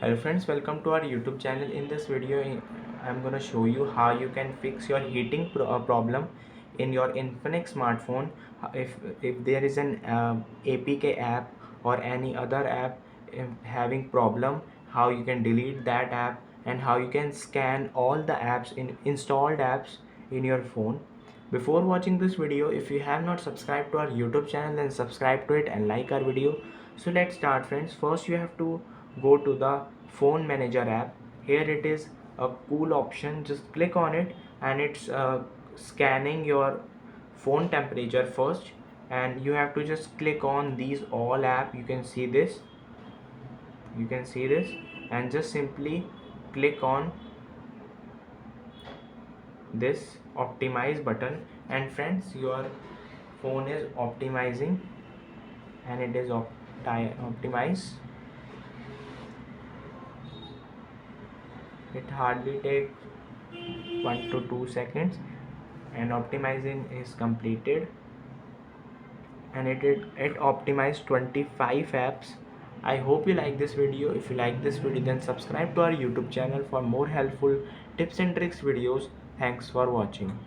Hello friends, welcome to our YouTube channel. In this video I'm going to show you how you can fix your heating problem in your Infinix smartphone. If there is an APK app or any other app having problem, how you can delete that app and how you can scan all the apps in installed apps in your phone. Before watching this video, if you have not subscribed to our YouTube channel, then subscribe to it and like our video. So let's start friends. First you have to go to the phone manager app. Here it is a cool option, just click on it and it's scanning your phone temperature first, and you have to just click on these all app. You can see this and just simply click on this optimize button, and friends, your phone is optimizing and it is optimized. It hardly takes 1 to 2 seconds and optimizing is completed, and it optimized 25 apps. I hope you like this video. If you like this video, then subscribe to our YouTube channel for more helpful tips and tricks videos. Thanks for watching.